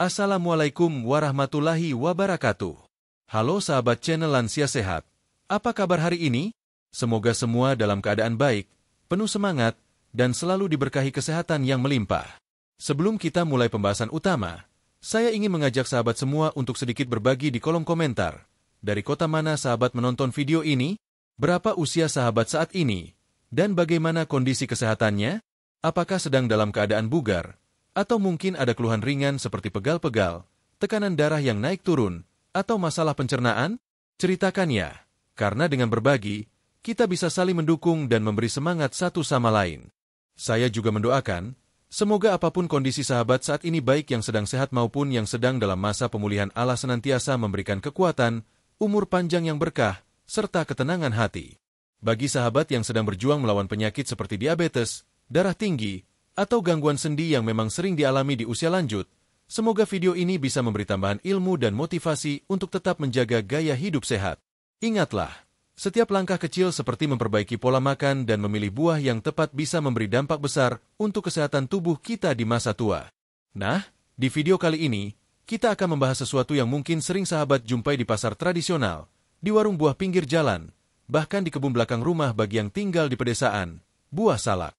Assalamualaikum warahmatullahi wabarakatuh. Halo sahabat channel Lansia Sehat. Apa kabar hari ini? Semoga semua dalam keadaan baik, penuh semangat, dan selalu diberkahi kesehatan yang melimpah. Sebelum kita mulai pembahasan utama, saya ingin mengajak sahabat semua untuk sedikit berbagi di kolom komentar. Dari kota mana sahabat menonton video ini? Berapa usia sahabat saat ini? Dan bagaimana kondisi kesehatannya? Apakah sedang dalam keadaan bugar? Atau mungkin ada keluhan ringan seperti pegal-pegal, tekanan darah yang naik turun, atau masalah pencernaan? Ceritakan ya, karena dengan berbagi, kita bisa saling mendukung dan memberi semangat satu sama lain. Saya juga mendoakan, semoga apapun kondisi sahabat saat ini baik yang sedang sehat maupun yang sedang dalam masa pemulihan, Allah senantiasa memberikan kekuatan, umur panjang yang berkah, serta ketenangan hati. Bagi sahabat yang sedang berjuang melawan penyakit seperti diabetes, darah tinggi, atau gangguan sendi yang memang sering dialami di usia lanjut, semoga video ini bisa memberi tambahan ilmu dan motivasi untuk tetap menjaga gaya hidup sehat. Ingatlah, setiap langkah kecil seperti memperbaiki pola makan dan memilih buah yang tepat bisa memberi dampak besar untuk kesehatan tubuh kita di masa tua. Nah, di video kali ini, kita akan membahas sesuatu yang mungkin sering sahabat jumpai di pasar tradisional, di warung buah pinggir jalan, bahkan di kebun belakang rumah bagi yang tinggal di pedesaan, buah salak.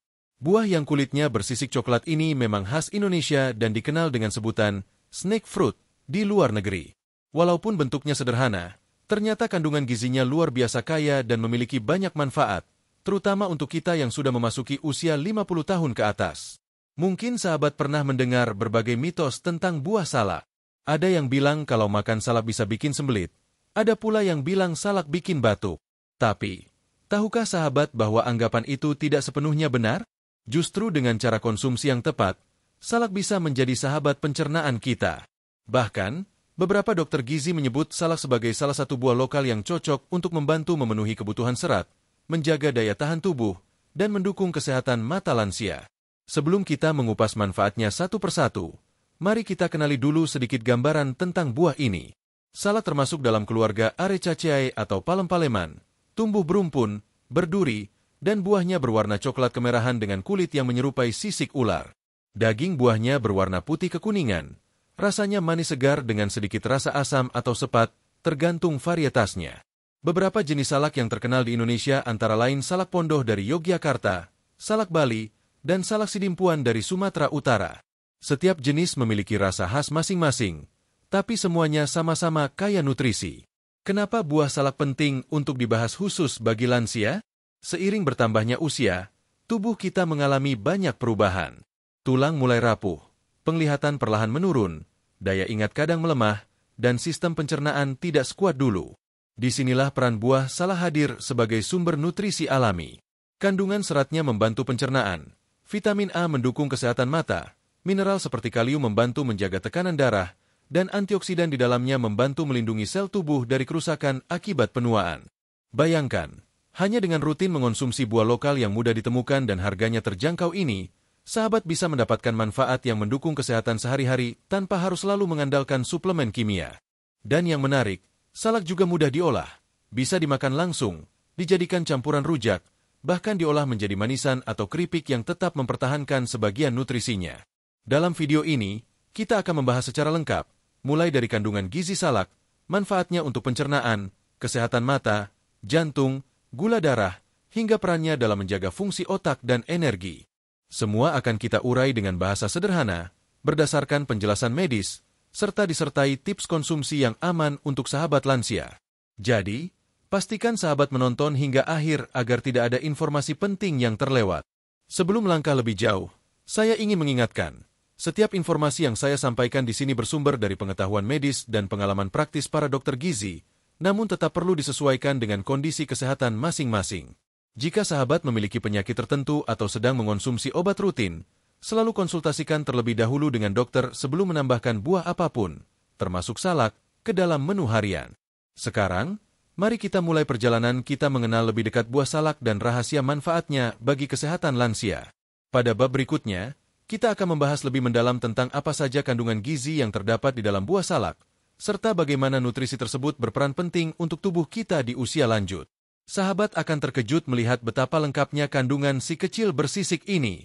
Buah yang kulitnya bersisik coklat ini memang khas Indonesia dan dikenal dengan sebutan snake fruit di luar negeri. Walaupun bentuknya sederhana, ternyata kandungan gizinya luar biasa kaya dan memiliki banyak manfaat, terutama untuk kita yang sudah memasuki usia 50 tahun ke atas. Mungkin sahabat pernah mendengar berbagai mitos tentang buah salak. Ada yang bilang kalau makan salak bisa bikin sembelit, ada pula yang bilang salak bikin batuk. Tapi, tahukah sahabat bahwa anggapan itu tidak sepenuhnya benar? Justru dengan cara konsumsi yang tepat, salak bisa menjadi sahabat pencernaan kita. Bahkan, beberapa dokter gizi menyebut salak sebagai salah satu buah lokal yang cocok untuk membantu memenuhi kebutuhan serat, menjaga daya tahan tubuh, dan mendukung kesehatan mata lansia. Sebelum kita mengupas manfaatnya satu persatu, mari kita kenali dulu sedikit gambaran tentang buah ini. Salak termasuk dalam keluarga Arecaceae atau palem-paleman, tumbuh berumpun, berduri, dan buahnya berwarna coklat kemerahan dengan kulit yang menyerupai sisik ular. Daging buahnya berwarna putih kekuningan. Rasanya manis segar dengan sedikit rasa asam atau sepat, tergantung varietasnya. Beberapa jenis salak yang terkenal di Indonesia antara lain salak pondoh dari Yogyakarta, salak Bali, dan salak sidimpuan dari Sumatera Utara. Setiap jenis memiliki rasa khas masing-masing, tapi semuanya sama-sama kaya nutrisi. Kenapa buah salak penting untuk dibahas khusus bagi lansia? Seiring bertambahnya usia, tubuh kita mengalami banyak perubahan. Tulang mulai rapuh, penglihatan perlahan menurun, daya ingat kadang melemah, dan sistem pencernaan tidak sekuat dulu. Disinilah peran buah salak hadir sebagai sumber nutrisi alami. Kandungan seratnya membantu pencernaan, vitamin A mendukung kesehatan mata, mineral seperti kalium membantu menjaga tekanan darah, dan antioksidan di dalamnya membantu melindungi sel tubuh dari kerusakan akibat penuaan. Bayangkan, hanya dengan rutin mengonsumsi buah lokal yang mudah ditemukan dan harganya terjangkau ini, sahabat bisa mendapatkan manfaat yang mendukung kesehatan sehari-hari tanpa harus selalu mengandalkan suplemen kimia. Dan yang menarik, salak juga mudah diolah, bisa dimakan langsung, dijadikan campuran rujak, bahkan diolah menjadi manisan atau keripik yang tetap mempertahankan sebagian nutrisinya. Dalam video ini, kita akan membahas secara lengkap, mulai dari kandungan gizi salak, manfaatnya untuk pencernaan, kesehatan mata, jantung, gula darah, hingga perannya dalam menjaga fungsi otak dan energi. Semua akan kita urai dengan bahasa sederhana, berdasarkan penjelasan medis, serta disertai tips konsumsi yang aman untuk sahabat lansia. Jadi, pastikan sahabat menonton hingga akhir agar tidak ada informasi penting yang terlewat. Sebelum melangkah lebih jauh, saya ingin mengingatkan, setiap informasi yang saya sampaikan di sini bersumber dari pengetahuan medis dan pengalaman praktis para dokter gizi, namun tetap perlu disesuaikan dengan kondisi kesehatan masing-masing. Jika sahabat memiliki penyakit tertentu atau sedang mengonsumsi obat rutin, selalu konsultasikan terlebih dahulu dengan dokter sebelum menambahkan buah apapun, termasuk salak, ke dalam menu harian. Sekarang, mari kita mulai perjalanan kita mengenal lebih dekat buah salak dan rahasia manfaatnya bagi kesehatan lansia. Pada bab berikutnya, kita akan membahas lebih mendalam tentang apa saja kandungan gizi yang terdapat di dalam buah salak, serta bagaimana nutrisi tersebut berperan penting untuk tubuh kita di usia lanjut. Sahabat akan terkejut melihat betapa lengkapnya kandungan si kecil bersisik ini.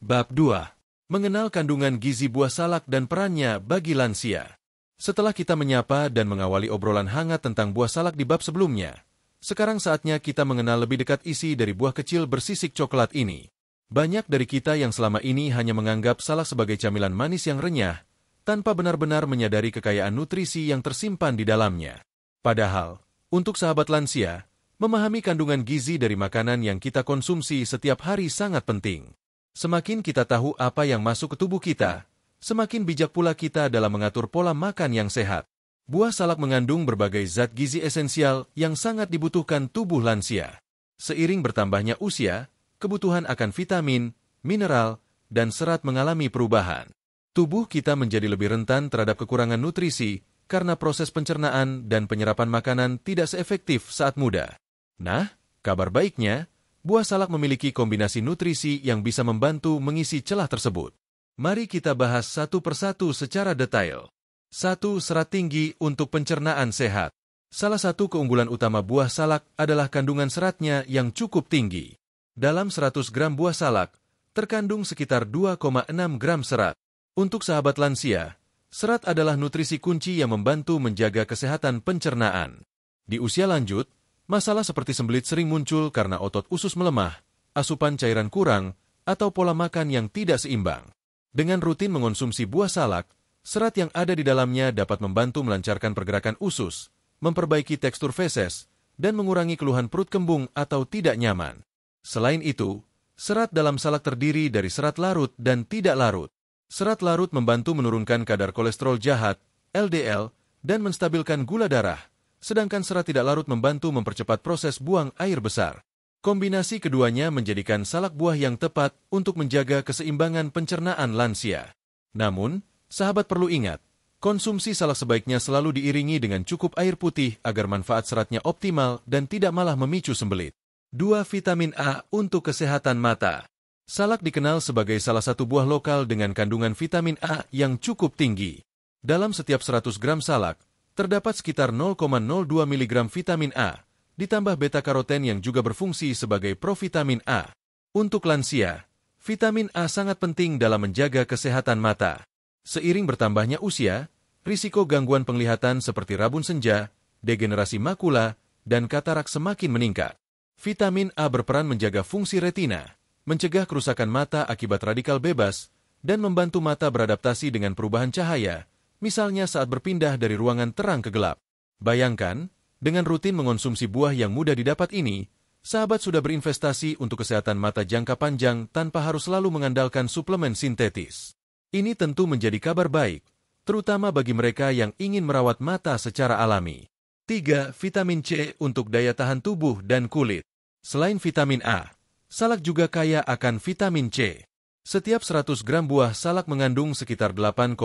Bab 2. Mengenal kandungan gizi buah salak dan perannya bagi lansia. Setelah kita menyapa dan mengawali obrolan hangat tentang buah salak di bab sebelumnya, sekarang saatnya kita mengenal lebih dekat isi dari buah kecil bersisik coklat ini. Banyak dari kita yang selama ini hanya menganggap salak sebagai camilan manis yang renyah, tanpa benar-benar menyadari kekayaan nutrisi yang tersimpan di dalamnya. Padahal, untuk sahabat lansia, memahami kandungan gizi dari makanan yang kita konsumsi setiap hari sangat penting. Semakin kita tahu apa yang masuk ke tubuh kita, semakin bijak pula kita dalam mengatur pola makan yang sehat. Buah salak mengandung berbagai zat gizi esensial yang sangat dibutuhkan tubuh lansia. Seiring bertambahnya usia, kebutuhan akan vitamin, mineral, dan serat mengalami perubahan. Tubuh kita menjadi lebih rentan terhadap kekurangan nutrisi karena proses pencernaan dan penyerapan makanan tidak seefektif saat muda. Nah, kabar baiknya, buah salak memiliki kombinasi nutrisi yang bisa membantu mengisi celah tersebut. Mari kita bahas satu persatu secara detail. 1. Serat tinggi untuk pencernaan sehat. Salah satu keunggulan utama buah salak adalah kandungan seratnya yang cukup tinggi. Dalam 100 gram buah salak, terkandung sekitar 2,6 gram serat. Untuk sahabat lansia, serat adalah nutrisi kunci yang membantu menjaga kesehatan pencernaan. Di usia lanjut, masalah seperti sembelit sering muncul karena otot usus melemah, asupan cairan kurang, atau pola makan yang tidak seimbang. Dengan rutin mengonsumsi buah salak, serat yang ada di dalamnya dapat membantu melancarkan pergerakan usus, memperbaiki tekstur feses, dan mengurangi keluhan perut kembung atau tidak nyaman. Selain itu, serat dalam salak terdiri dari serat larut dan tidak larut. Serat larut membantu menurunkan kadar kolesterol jahat, LDL, dan menstabilkan gula darah. Sedangkan serat tidak larut membantu mempercepat proses buang air besar. Kombinasi keduanya menjadikan salak buah yang tepat untuk menjaga keseimbangan pencernaan lansia. Namun, sahabat perlu ingat, konsumsi salak sebaiknya selalu diiringi dengan cukup air putih agar manfaat seratnya optimal dan tidak malah memicu sembelit. 2. Vitamin A untuk kesehatan mata. Salak dikenal sebagai salah satu buah lokal dengan kandungan vitamin A yang cukup tinggi. Dalam setiap 100 gram salak, terdapat sekitar 0,02 mg vitamin A, ditambah beta-karoten yang juga berfungsi sebagai provitamin A. Untuk lansia, vitamin A sangat penting dalam menjaga kesehatan mata. Seiring bertambahnya usia, risiko gangguan penglihatan seperti rabun senja, degenerasi makula, dan katarak semakin meningkat. Vitamin A berperan menjaga fungsi retina, mencegah kerusakan mata akibat radikal bebas, dan membantu mata beradaptasi dengan perubahan cahaya, misalnya saat berpindah dari ruangan terang ke gelap. Bayangkan, dengan rutin mengonsumsi buah yang mudah didapat ini, sahabat sudah berinvestasi untuk kesehatan mata jangka panjang tanpa harus selalu mengandalkan suplemen sintetis. Ini tentu menjadi kabar baik, terutama bagi mereka yang ingin merawat mata secara alami. 3. Vitamin C untuk daya tahan tubuh dan kulit. Selain vitamin A, salak juga kaya akan vitamin C. Setiap 100 gram buah salak mengandung sekitar 8,4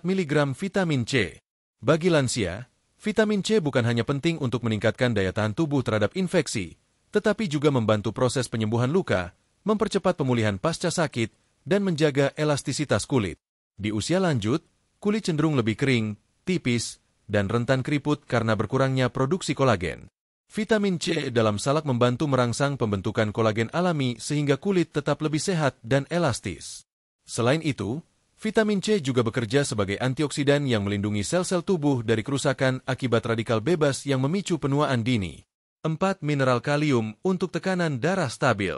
mg vitamin C. Bagi lansia, vitamin C bukan hanya penting untuk meningkatkan daya tahan tubuh terhadap infeksi, tetapi juga membantu proses penyembuhan luka, mempercepat pemulihan pasca sakit, dan menjaga elastisitas kulit. Di usia lanjut, kulit cenderung lebih kering, tipis, dan rentan keriput karena berkurangnya produksi kolagen. Vitamin C dalam salak membantu merangsang pembentukan kolagen alami sehingga kulit tetap lebih sehat dan elastis. Selain itu, vitamin C juga bekerja sebagai antioksidan yang melindungi sel-sel tubuh dari kerusakan akibat radikal bebas yang memicu penuaan dini. 4. Mineral kalium untuk tekanan darah stabil.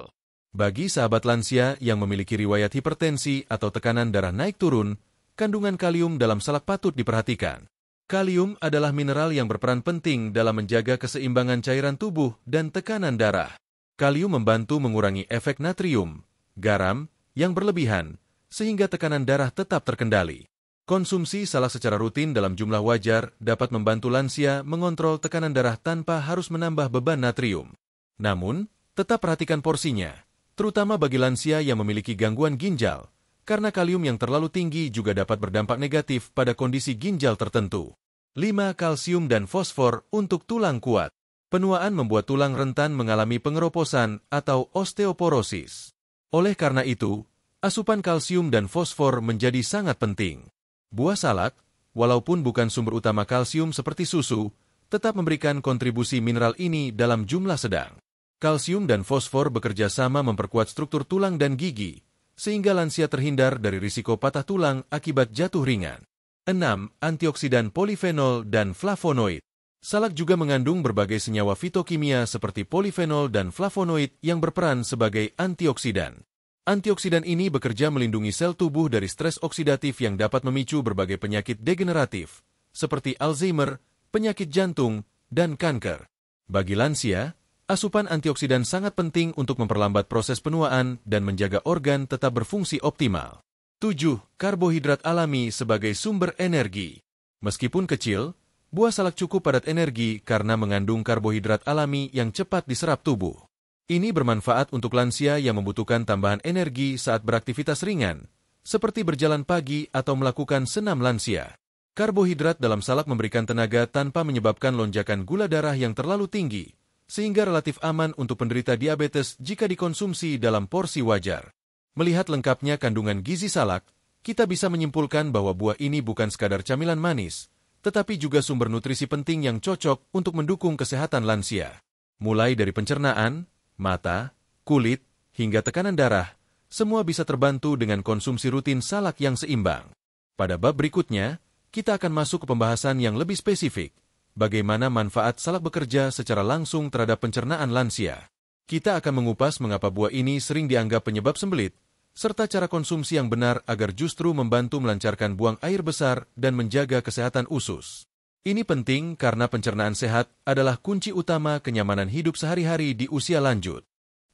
Bagi sahabat lansia yang memiliki riwayat hipertensi atau tekanan darah naik turun, kandungan kalium dalam salak patut diperhatikan. Kalium adalah mineral yang berperan penting dalam menjaga keseimbangan cairan tubuh dan tekanan darah. Kalium membantu mengurangi efek natrium, garam, yang berlebihan, sehingga tekanan darah tetap terkendali. Konsumsi salak secara rutin dalam jumlah wajar dapat membantu lansia mengontrol tekanan darah tanpa harus menambah beban natrium. Namun, tetap perhatikan porsinya, terutama bagi lansia yang memiliki gangguan ginjal, karena kalium yang terlalu tinggi juga dapat berdampak negatif pada kondisi ginjal tertentu. 5. Kalsium dan fosfor untuk tulang kuat. Penuaan membuat tulang rentan mengalami pengeroposan atau osteoporosis. Oleh karena itu, asupan kalsium dan fosfor menjadi sangat penting. Buah salak, walaupun bukan sumber utama kalsium seperti susu, tetap memberikan kontribusi mineral ini dalam jumlah sedang. Kalsium dan fosfor bekerja sama memperkuat struktur tulang dan gigi, sehingga lansia terhindar dari risiko patah tulang akibat jatuh ringan. 6. Antioksidan polifenol dan flavonoid. Salak juga mengandung berbagai senyawa fitokimia seperti polifenol dan flavonoid yang berperan sebagai antioksidan. Antioksidan ini bekerja melindungi sel tubuh dari stres oksidatif yang dapat memicu berbagai penyakit degeneratif, seperti Alzheimer, penyakit jantung, dan kanker. Bagi lansia, asupan antioksidan sangat penting untuk memperlambat proses penuaan dan menjaga organ tetap berfungsi optimal. 7. Karbohidrat alami sebagai sumber energi. Meskipun kecil, buah salak cukup padat energi karena mengandung karbohidrat alami yang cepat diserap tubuh. Ini bermanfaat untuk lansia yang membutuhkan tambahan energi saat beraktivitas ringan, seperti berjalan pagi atau melakukan senam lansia. Karbohidrat dalam salak memberikan tenaga tanpa menyebabkan lonjakan gula darah yang terlalu tinggi, sehingga relatif aman untuk penderita diabetes jika dikonsumsi dalam porsi wajar. Melihat lengkapnya kandungan gizi salak, kita bisa menyimpulkan bahwa buah ini bukan sekadar camilan manis, tetapi juga sumber nutrisi penting yang cocok untuk mendukung kesehatan lansia. Mulai dari pencernaan, mata, kulit, hingga tekanan darah, semua bisa terbantu dengan konsumsi rutin salak yang seimbang. Pada bab berikutnya, kita akan masuk ke pembahasan yang lebih spesifik, bagaimana manfaat salak bekerja secara langsung terhadap pencernaan lansia. Kita akan mengupas mengapa buah ini sering dianggap penyebab sembelit, serta cara konsumsi yang benar agar justru membantu melancarkan buang air besar dan menjaga kesehatan usus. Ini penting karena pencernaan sehat adalah kunci utama kenyamanan hidup sehari-hari di usia lanjut.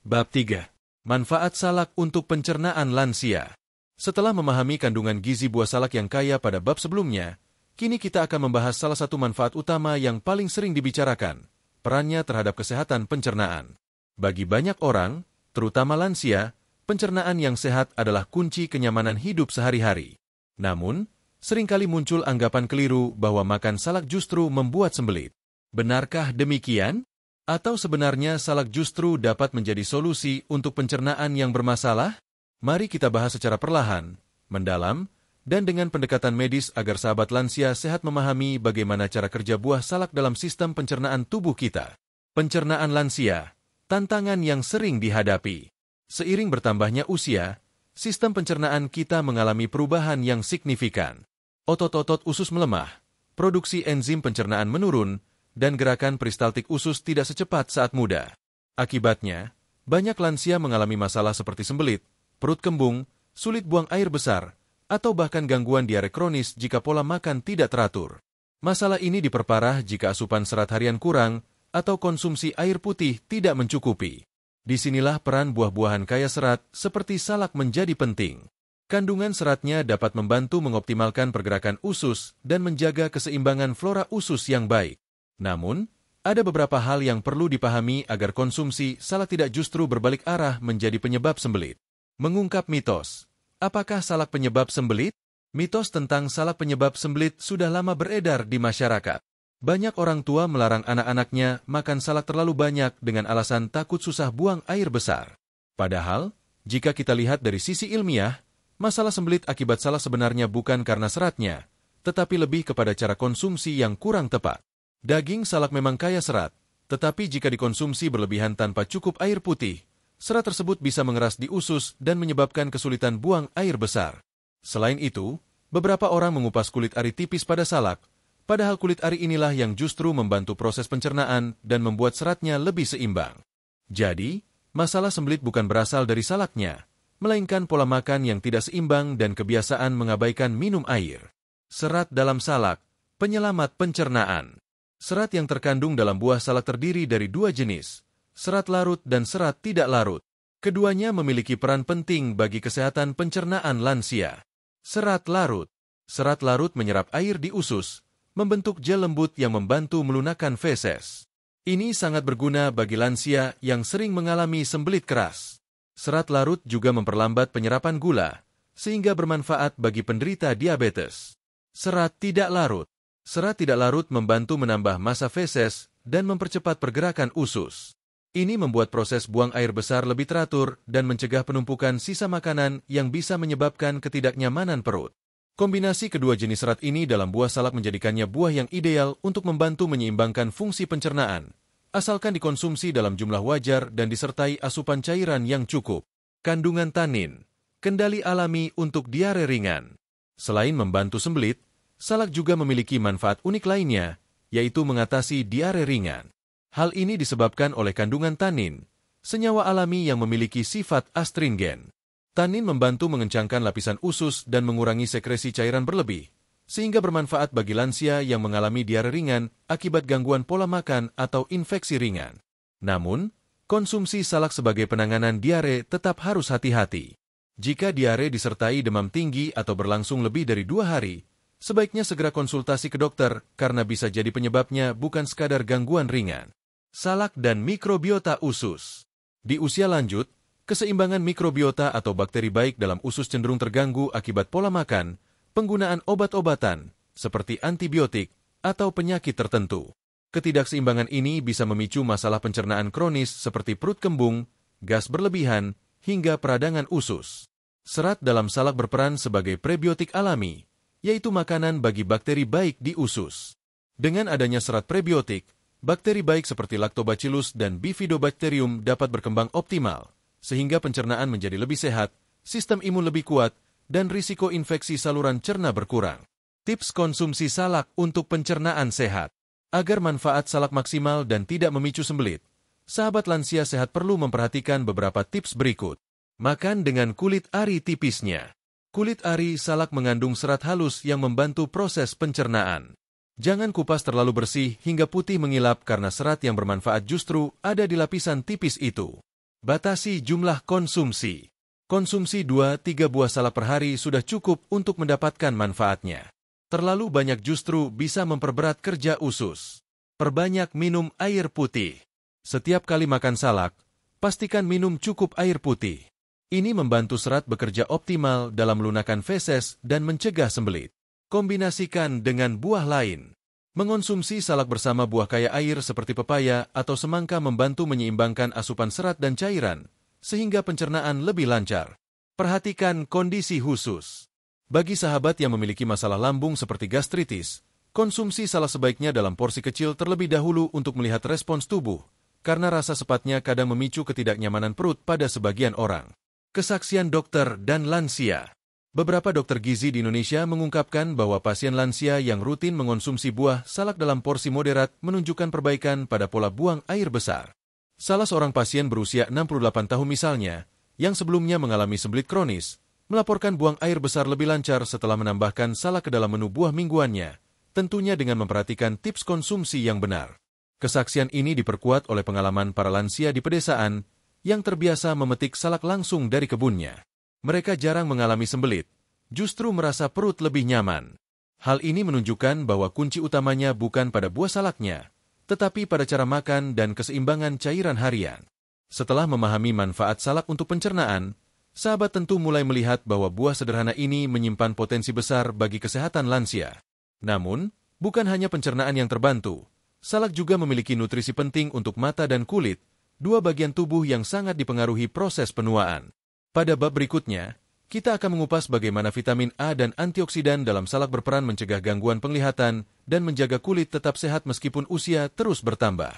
Bab 3. Manfaat salak untuk pencernaan lansia. Setelah memahami kandungan gizi buah salak yang kaya pada bab sebelumnya, kini kita akan membahas salah satu manfaat utama yang paling sering dibicarakan, perannya terhadap kesehatan pencernaan. Bagi banyak orang, terutama lansia, pencernaan yang sehat adalah kunci kenyamanan hidup sehari-hari. Namun, seringkali muncul anggapan keliru bahwa makan salak justru membuat sembelit. Benarkah demikian? Atau sebenarnya salak justru dapat menjadi solusi untuk pencernaan yang bermasalah? Mari kita bahas secara perlahan, mendalam, dan dengan pendekatan medis agar sahabat lansia sehat memahami bagaimana cara kerja buah salak dalam sistem pencernaan tubuh kita. Pencernaan lansia, tantangan yang sering dihadapi. Seiring bertambahnya usia, sistem pencernaan kita mengalami perubahan yang signifikan. Otot-otot usus melemah, produksi enzim pencernaan menurun, dan gerakan peristaltik usus tidak secepat saat muda. Akibatnya, banyak lansia mengalami masalah seperti sembelit, perut kembung, sulit buang air besar, atau bahkan gangguan diare kronis jika pola makan tidak teratur. Masalah ini diperparah jika asupan serat harian kurang atau konsumsi air putih tidak mencukupi. Disinilah peran buah-buahan kaya serat seperti salak menjadi penting. Kandungan seratnya dapat membantu mengoptimalkan pergerakan usus dan menjaga keseimbangan flora usus yang baik. Namun, ada beberapa hal yang perlu dipahami agar konsumsi salak tidak justru berbalik arah menjadi penyebab sembelit. Mengungkap mitos. Apakah salak penyebab sembelit? Mitos tentang salak penyebab sembelit sudah lama beredar di masyarakat. Banyak orang tua melarang anak-anaknya makan salak terlalu banyak dengan alasan takut susah buang air besar. Padahal, jika kita lihat dari sisi ilmiah, masalah sembelit akibat salak sebenarnya bukan karena seratnya, tetapi lebih kepada cara konsumsi yang kurang tepat. Daging salak memang kaya serat, tetapi jika dikonsumsi berlebihan tanpa cukup air putih, serat tersebut bisa mengeras di usus dan menyebabkan kesulitan buang air besar. Selain itu, beberapa orang mengupas kulit ari tipis pada salak, padahal kulit ari inilah yang justru membantu proses pencernaan dan membuat seratnya lebih seimbang. Jadi, masalah sembelit bukan berasal dari salaknya, melainkan pola makan yang tidak seimbang dan kebiasaan mengabaikan minum air. Serat dalam salak, penyelamat pencernaan. Serat yang terkandung dalam buah salak terdiri dari dua jenis, serat larut dan serat tidak larut. Keduanya memiliki peran penting bagi kesehatan pencernaan lansia. Serat larut. Serat larut menyerap air di usus, membentuk gel lembut yang membantu melunakkan feses. Ini sangat berguna bagi lansia yang sering mengalami sembelit keras. Serat larut juga memperlambat penyerapan gula, sehingga bermanfaat bagi penderita diabetes. Serat tidak larut. Serat tidak larut membantu menambah massa feses dan mempercepat pergerakan usus. Ini membuat proses buang air besar lebih teratur dan mencegah penumpukan sisa makanan yang bisa menyebabkan ketidaknyamanan perut. Kombinasi kedua jenis serat ini dalam buah salak menjadikannya buah yang ideal untuk membantu menyeimbangkan fungsi pencernaan, asalkan dikonsumsi dalam jumlah wajar dan disertai asupan cairan yang cukup. Kandungan tanin. kendali alami untuk diare ringan. Selain membantu sembelit, salak juga memiliki manfaat unik lainnya, yaitu mengatasi diare ringan. Hal ini disebabkan oleh kandungan tanin, senyawa alami yang memiliki sifat astringen. Tanin membantu mengencangkan lapisan usus dan mengurangi sekresi cairan berlebih, sehingga bermanfaat bagi lansia yang mengalami diare ringan akibat gangguan pola makan atau infeksi ringan. Namun, konsumsi salak sebagai penanganan diare tetap harus hati-hati. Jika diare disertai demam tinggi atau berlangsung lebih dari 2 hari, sebaiknya segera konsultasi ke dokter karena bisa jadi penyebabnya bukan sekadar gangguan ringan. Salak dan mikrobiota usus. Di usia lanjut, keseimbangan mikrobiota atau bakteri baik dalam usus cenderung terganggu akibat pola makan, penggunaan obat-obatan, seperti antibiotik, atau penyakit tertentu. Ketidakseimbangan ini bisa memicu masalah pencernaan kronis seperti perut kembung, gas berlebihan, hingga peradangan usus. Serat dalam salak berperan sebagai prebiotik alami, yaitu makanan bagi bakteri baik di usus. Dengan adanya serat prebiotik, bakteri baik seperti Lactobacillus dan Bifidobacterium dapat berkembang optimal, sehingga pencernaan menjadi lebih sehat, sistem imun lebih kuat, dan risiko infeksi saluran cerna berkurang. Tips konsumsi salak untuk pencernaan sehat. Agar manfaat salak maksimal dan tidak memicu sembelit, sahabat lansia sehat perlu memperhatikan beberapa tips berikut. Makan dengan kulit ari tipisnya. Kulit ari salak mengandung serat halus yang membantu proses pencernaan. Jangan kupas terlalu bersih hingga putih mengilap karena serat yang bermanfaat justru ada di lapisan tipis itu. Batasi jumlah konsumsi. Konsumsi 2-3 buah salak per hari sudah cukup untuk mendapatkan manfaatnya. Terlalu banyak justru bisa memperberat kerja usus. Perbanyak minum air putih. Setiap kali makan salak, pastikan minum cukup air putih. Ini membantu serat bekerja optimal dalam melunakkan feses dan mencegah sembelit. Kombinasikan dengan buah lain. Mengonsumsi salak bersama buah kaya air seperti pepaya atau semangka membantu menyeimbangkan asupan serat dan cairan, sehingga pencernaan lebih lancar. Perhatikan kondisi khusus. Bagi sahabat yang memiliki masalah lambung seperti gastritis, konsumsi salak sebaiknya dalam porsi kecil terlebih dahulu untuk melihat respons tubuh, karena rasa sepatnya kadang memicu ketidaknyamanan perut pada sebagian orang. Kesaksian dokter dan lansia. Beberapa dokter gizi di Indonesia mengungkapkan bahwa pasien lansia yang rutin mengonsumsi buah salak dalam porsi moderat menunjukkan perbaikan pada pola buang air besar. Salah seorang pasien berusia 68 tahun misalnya, yang sebelumnya mengalami sembelit kronis, melaporkan buang air besar lebih lancar setelah menambahkan salak ke dalam menu buah mingguannya, tentunya dengan memperhatikan tips konsumsi yang benar. Kesaksian ini diperkuat oleh pengalaman para lansia di pedesaan yang terbiasa memetik salak langsung dari kebunnya. Mereka jarang mengalami sembelit, justru merasa perut lebih nyaman. Hal ini menunjukkan bahwa kunci utamanya bukan pada buah salaknya, tetapi pada cara makan dan keseimbangan cairan harian. Setelah memahami manfaat salak untuk pencernaan, sahabat tentu mulai melihat bahwa buah sederhana ini menyimpan potensi besar bagi kesehatan lansia. Namun, bukan hanya pencernaan yang terbantu, salak juga memiliki nutrisi penting untuk mata dan kulit, dua bagian tubuh yang sangat dipengaruhi proses penuaan. Pada bab berikutnya, kita akan mengupas bagaimana vitamin A dan antioksidan dalam salak berperan mencegah gangguan penglihatan dan menjaga kulit tetap sehat meskipun usia terus bertambah.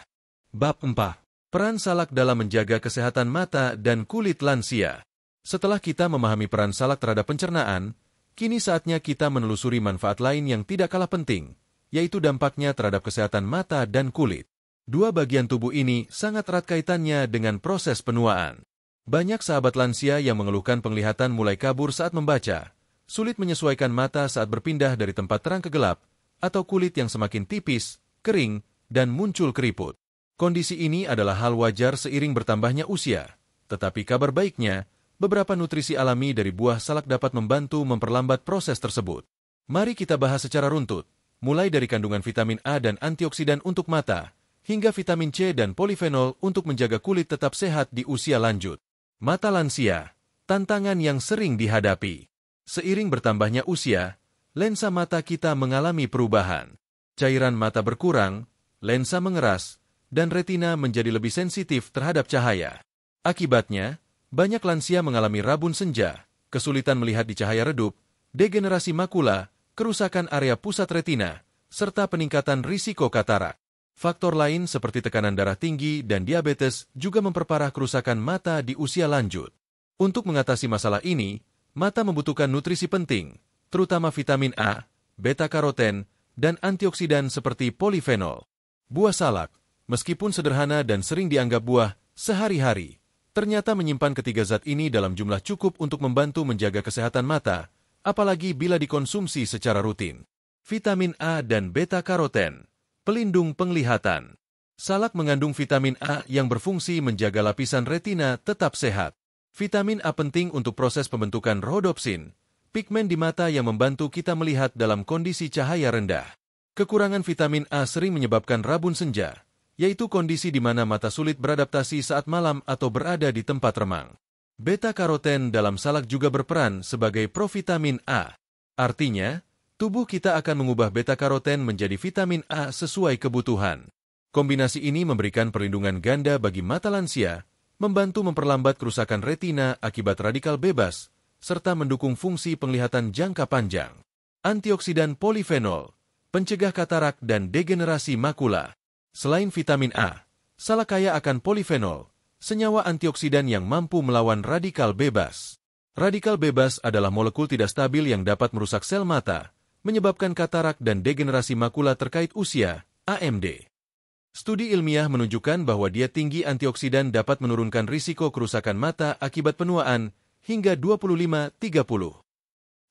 Bab 4. Peran salak dalam menjaga kesehatan mata dan kulit lansia. Setelah kita memahami peran salak terhadap pencernaan, kini saatnya kita menelusuri manfaat lain yang tidak kalah penting, yaitu dampaknya terhadap kesehatan mata dan kulit. Dua bagian tubuh ini sangat erat kaitannya dengan proses penuaan. Banyak sahabat lansia yang mengeluhkan penglihatan mulai kabur saat membaca, sulit menyesuaikan mata saat berpindah dari tempat terang ke gelap, atau kulit yang semakin tipis, kering, dan muncul keriput. Kondisi ini adalah hal wajar seiring bertambahnya usia, tetapi kabar baiknya, beberapa nutrisi alami dari buah salak dapat membantu memperlambat proses tersebut. Mari kita bahas secara runtut, mulai dari kandungan vitamin A dan antioksidan untuk mata, hingga vitamin C dan polifenol untuk menjaga kulit tetap sehat di usia lanjut. Mata lansia, tantangan yang sering dihadapi. Seiring bertambahnya usia, lensa mata kita mengalami perubahan. Cairan mata berkurang, lensa mengeras, dan retina menjadi lebih sensitif terhadap cahaya. Akibatnya, banyak lansia mengalami rabun senja, kesulitan melihat di cahaya redup, degenerasi makula, kerusakan area pusat retina, serta peningkatan risiko katarak. Faktor lain seperti tekanan darah tinggi dan diabetes juga memperparah kerusakan mata di usia lanjut. Untuk mengatasi masalah ini, Mata membutuhkan nutrisi penting, terutama vitamin A, beta-karoten, dan antioksidan seperti polifenol. Buah salak, meskipun sederhana dan sering dianggap buah sehari-hari, ternyata menyimpan ketiga zat ini dalam jumlah cukup untuk membantu menjaga kesehatan mata, apalagi bila dikonsumsi secara rutin. Vitamin A dan beta-karoten, pelindung penglihatan. Salak mengandung vitamin A yang berfungsi menjaga lapisan retina tetap sehat. Vitamin A penting untuk proses pembentukan rhodopsin, pigmen di mata yang membantu kita melihat dalam kondisi cahaya rendah. Kekurangan vitamin A sering menyebabkan rabun senja, yaitu kondisi di mana mata sulit beradaptasi saat malam atau berada di tempat remang. Beta-karoten dalam salak juga berperan sebagai provitamin A. Artinya, tubuh kita akan mengubah beta-karoten menjadi vitamin A sesuai kebutuhan. Kombinasi ini memberikan perlindungan ganda bagi mata lansia, membantu memperlambat kerusakan retina akibat radikal bebas, serta mendukung fungsi penglihatan jangka panjang. Antioksidan polifenol, pencegah katarak dan degenerasi makula. Selain vitamin A, salak kaya akan polifenol, senyawa antioksidan yang mampu melawan radikal bebas. Radikal bebas adalah molekul tidak stabil yang dapat merusak sel mata, menyebabkan katarak dan degenerasi makula terkait usia, AMD. Studi ilmiah menunjukkan bahwa diet tinggi antioksidan dapat menurunkan risiko kerusakan mata akibat penuaan hingga 25-30.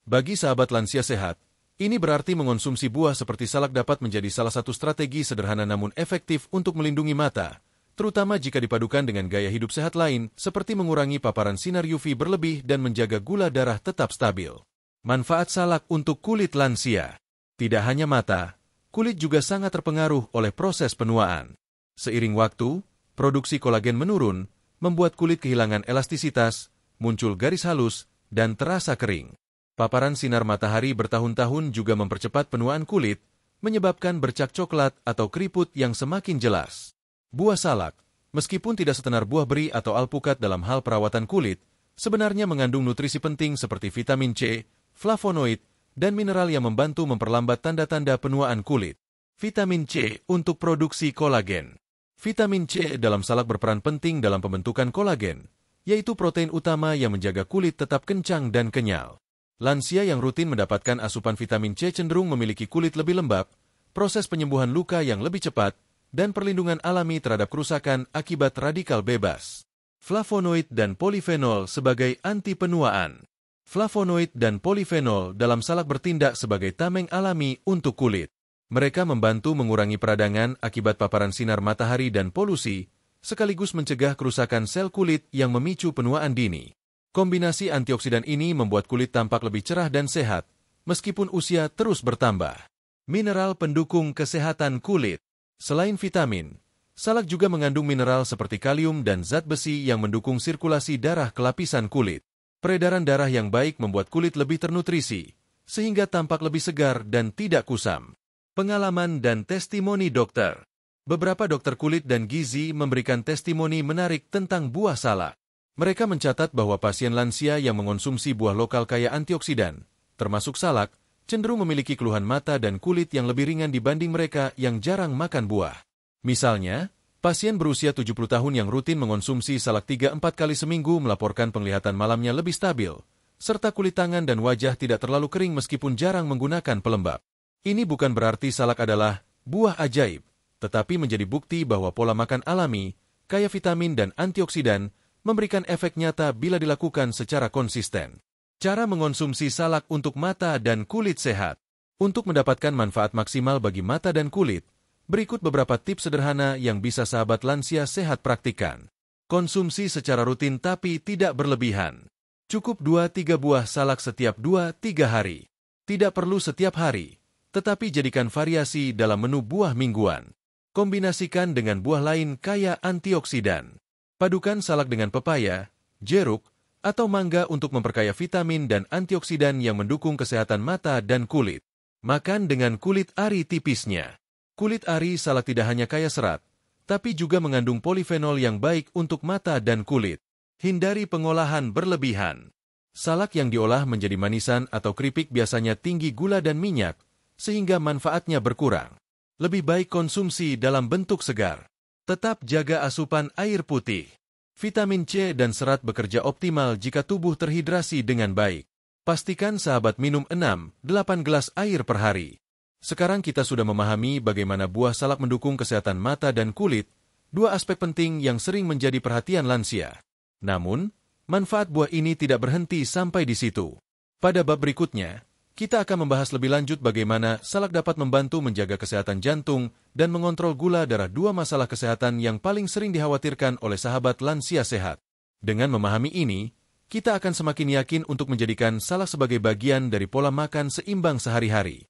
Bagi sahabat lansia sehat, ini berarti mengonsumsi buah seperti salak dapat menjadi salah satu strategi sederhana namun efektif untuk melindungi mata, terutama jika dipadukan dengan gaya hidup sehat lain seperti mengurangi paparan sinar UV berlebih dan menjaga gula darah tetap stabil. Manfaat salak untuk kulit lansia. Tidak hanya mata, kulit juga sangat terpengaruh oleh proses penuaan. Seiring waktu, produksi kolagen menurun, membuat kulit kehilangan elastisitas, muncul garis halus, dan terasa kering. Paparan sinar matahari bertahun-tahun juga mempercepat penuaan kulit, menyebabkan bercak coklat atau keriput yang semakin jelas. Buah salak, meskipun tidak setenar buah beri atau alpukat dalam hal perawatan kulit, sebenarnya mengandung nutrisi penting seperti vitamin C, flavonoid, dan mineral yang membantu memperlambat tanda-tanda penuaan kulit. Vitamin C untuk produksi kolagen. Vitamin C dalam salak berperan penting dalam pembentukan kolagen, yaitu protein utama yang menjaga kulit tetap kencang dan kenyal. Lansia yang rutin mendapatkan asupan vitamin C cenderung memiliki kulit lebih lembab, proses penyembuhan luka yang lebih cepat, dan perlindungan alami terhadap kerusakan akibat radikal bebas. Flavonoid dan polifenol sebagai anti penuaan. Flavonoid dan polifenol dalam salak bertindak sebagai tameng alami untuk kulit. Mereka membantu mengurangi peradangan akibat paparan sinar matahari dan polusi, sekaligus mencegah kerusakan sel kulit yang memicu penuaan dini. Kombinasi antioksidan ini membuat kulit tampak lebih cerah dan sehat, meskipun usia terus bertambah. Mineral pendukung kesehatan kulit. Selain vitamin, salak juga mengandung mineral seperti kalium dan zat besi yang mendukung sirkulasi darah ke lapisan kulit. Peredaran darah yang baik membuat kulit lebih ternutrisi, sehingga tampak lebih segar dan tidak kusam. Pengalaman dan testimoni dokter. Beberapa dokter kulit dan gizi memberikan testimoni menarik tentang buah salak. Mereka mencatat bahwa pasien lansia yang mengonsumsi buah lokal kaya antioksidan, termasuk salak, cenderung memiliki keluhan mata dan kulit yang lebih ringan dibanding mereka yang jarang makan buah. Misalnya, pasien berusia 70 tahun yang rutin mengonsumsi salak 3-4 kali seminggu melaporkan penglihatan malamnya lebih stabil, serta kulit tangan dan wajah tidak terlalu kering meskipun jarang menggunakan pelembab. Ini bukan berarti salak adalah buah ajaib, tetapi menjadi bukti bahwa pola makan alami, kaya vitamin dan antioksidan, memberikan efek nyata bila dilakukan secara konsisten. Cara mengonsumsi salak untuk mata dan kulit sehat. Untuk mendapatkan manfaat maksimal bagi mata dan kulit, berikut beberapa tips sederhana yang bisa sahabat lansia sehat praktikkan. Konsumsi secara rutin tapi tidak berlebihan. Cukup 2-3 buah salak setiap 2-3 hari. Tidak perlu setiap hari, tetapi jadikan variasi dalam menu buah mingguan. Kombinasikan dengan buah lain kaya antioksidan. Padukan salak dengan pepaya, jeruk, atau mangga untuk memperkaya vitamin dan antioksidan yang mendukung kesehatan mata dan kulit. Makan dengan kulit ari tipisnya. Kulit ari salak tidak hanya kaya serat, tapi juga mengandung polifenol yang baik untuk mata dan kulit. Hindari pengolahan berlebihan. Salak yang diolah menjadi manisan atau keripik biasanya tinggi gula dan minyak, sehingga manfaatnya berkurang. Lebih baik konsumsi dalam bentuk segar. Tetap jaga asupan air putih. Vitamin C dan serat bekerja optimal jika tubuh terhidrasi dengan baik. Pastikan sahabat minum 6-8 gelas air per hari. Sekarang kita sudah memahami bagaimana buah salak mendukung kesehatan mata dan kulit, dua aspek penting yang sering menjadi perhatian lansia. Namun, manfaat buah ini tidak berhenti sampai di situ. Pada bab berikutnya, kita akan membahas lebih lanjut bagaimana salak dapat membantu menjaga kesehatan jantung dan mengontrol gula darah, dua masalah kesehatan yang paling sering dikhawatirkan oleh sahabat lansia sehat. Dengan memahami ini, kita akan semakin yakin untuk menjadikan salak sebagai bagian dari pola makan seimbang sehari-hari.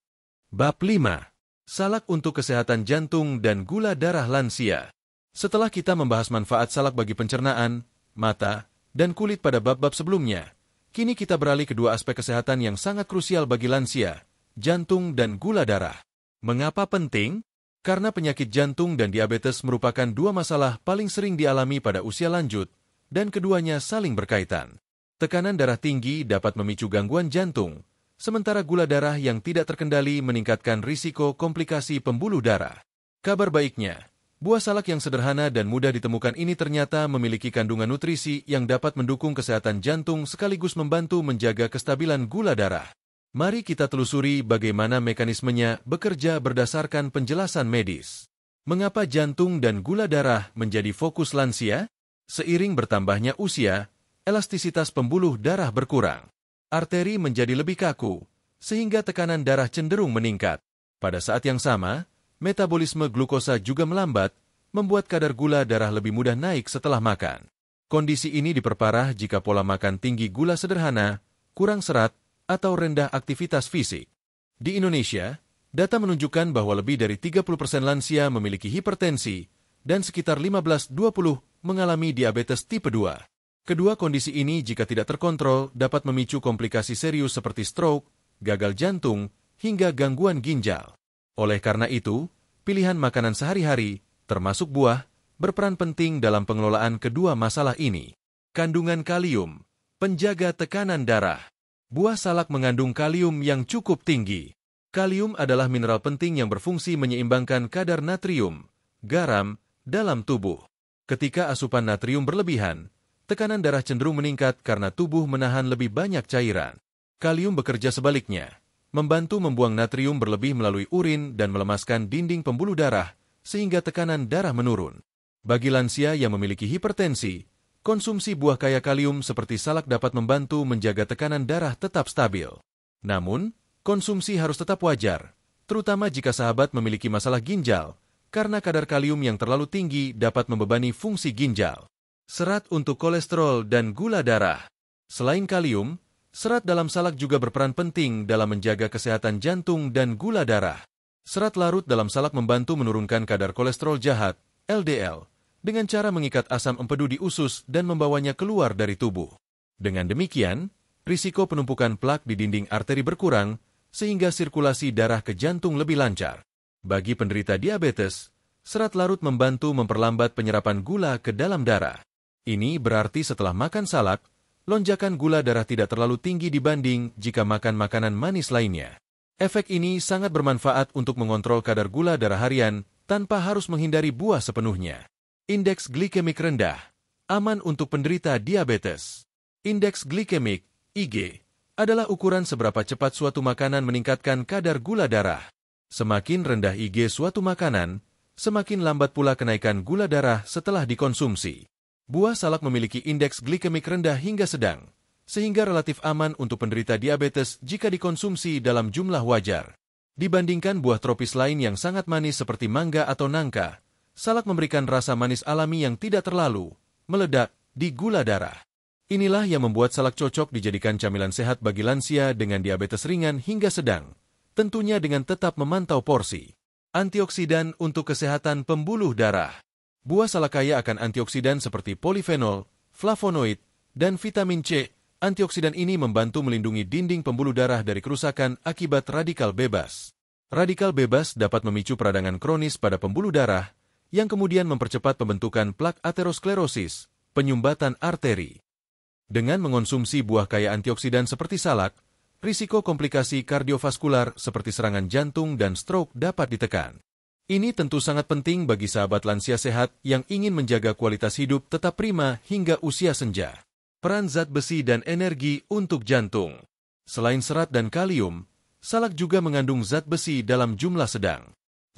Bab 5. Salak untuk kesehatan jantung dan gula darah lansia. Setelah kita membahas manfaat salak bagi pencernaan, mata, dan kulit pada bab-bab sebelumnya, kini kita beralih ke dua aspek kesehatan yang sangat krusial bagi lansia, jantung dan gula darah. Mengapa penting? Karena penyakit jantung dan diabetes merupakan dua masalah paling sering dialami pada usia lanjut, dan keduanya saling berkaitan. Tekanan darah tinggi dapat memicu gangguan jantung, sementara gula darah yang tidak terkendali meningkatkan risiko komplikasi pembuluh darah. Kabar baiknya, buah salak yang sederhana dan mudah ditemukan ini ternyata memiliki kandungan nutrisi yang dapat mendukung kesehatan jantung sekaligus membantu menjaga kestabilan gula darah. Mari kita telusuri bagaimana mekanismenya bekerja berdasarkan penjelasan medis. Mengapa jantung dan gula darah menjadi fokus lansia? Seiring bertambahnya usia, elastisitas pembuluh darah berkurang. Arteri menjadi lebih kaku, sehingga tekanan darah cenderung meningkat. Pada saat yang sama, metabolisme glukosa juga melambat, membuat kadar gula darah lebih mudah naik setelah makan. Kondisi ini diperparah jika pola makan tinggi gula sederhana, kurang serat, atau rendah aktivitas fisik. Di Indonesia, data menunjukkan bahwa lebih dari 30% lansia memiliki hipertensi, dan sekitar 15-20% mengalami diabetes tipe 2. Kedua kondisi ini jika tidak terkontrol dapat memicu komplikasi serius seperti stroke, gagal jantung, hingga gangguan ginjal. Oleh karena itu, pilihan makanan sehari-hari, termasuk buah, berperan penting dalam pengelolaan kedua masalah ini. Kandungan kalium, penjaga tekanan darah. Buah salak mengandung kalium yang cukup tinggi. Kalium adalah mineral penting yang berfungsi menyeimbangkan kadar natrium, garam, dalam tubuh. Ketika asupan natrium berlebihan, tekanan darah cenderung meningkat karena tubuh menahan lebih banyak cairan. Kalium bekerja sebaliknya, membantu membuang natrium berlebih melalui urin dan melemaskan dinding pembuluh darah, sehingga tekanan darah menurun. Bagi lansia yang memiliki hipertensi, konsumsi buah kaya kalium seperti salak dapat membantu menjaga tekanan darah tetap stabil. Namun, konsumsi harus tetap wajar, terutama jika sahabat memiliki masalah ginjal, karena kadar kalium yang terlalu tinggi dapat membebani fungsi ginjal. Serat untuk kolesterol dan gula darah. Selain kalium, serat dalam salak juga berperan penting dalam menjaga kesehatan jantung dan gula darah. Serat larut dalam salak membantu menurunkan kadar kolesterol jahat, LDL, dengan cara mengikat asam empedu di usus dan membawanya keluar dari tubuh. Dengan demikian, risiko penumpukan plak di dinding arteri berkurang, sehingga sirkulasi darah ke jantung lebih lancar. Bagi penderita diabetes, serat larut membantu memperlambat penyerapan gula ke dalam darah. Ini berarti setelah makan salak, lonjakan gula darah tidak terlalu tinggi dibanding jika makan makanan manis lainnya. Efek ini sangat bermanfaat untuk mengontrol kadar gula darah harian tanpa harus menghindari buah sepenuhnya. Indeks glikemik rendah, aman untuk penderita diabetes. Indeks glikemik, IG, adalah ukuran seberapa cepat suatu makanan meningkatkan kadar gula darah. Semakin rendah IG suatu makanan, semakin lambat pula kenaikan gula darah setelah dikonsumsi. Buah salak memiliki indeks glikemik rendah hingga sedang, sehingga relatif aman untuk penderita diabetes jika dikonsumsi dalam jumlah wajar. Dibandingkan buah tropis lain yang sangat manis seperti mangga atau nangka, salak memberikan rasa manis alami yang tidak terlalu meledak di gula darah. Inilah yang membuat salak cocok dijadikan camilan sehat bagi lansia dengan diabetes ringan hingga sedang, tentunya dengan tetap memantau porsi. Antioksidan untuk kesehatan pembuluh darah. Buah salak kaya akan antioksidan seperti polifenol, flavonoid, dan vitamin C. Antioksidan ini membantu melindungi dinding pembuluh darah dari kerusakan akibat radikal bebas. Radikal bebas dapat memicu peradangan kronis pada pembuluh darah, yang kemudian mempercepat pembentukan plak aterosklerosis, penyumbatan arteri. Dengan mengonsumsi buah kaya antioksidan seperti salak, risiko komplikasi kardiovaskular seperti serangan jantung dan stroke dapat ditekan. Ini tentu sangat penting bagi sahabat lansia sehat yang ingin menjaga kualitas hidup tetap prima hingga usia senja. Peran zat besi dan energi untuk jantung. Selain serat dan kalium, salak juga mengandung zat besi dalam jumlah sedang.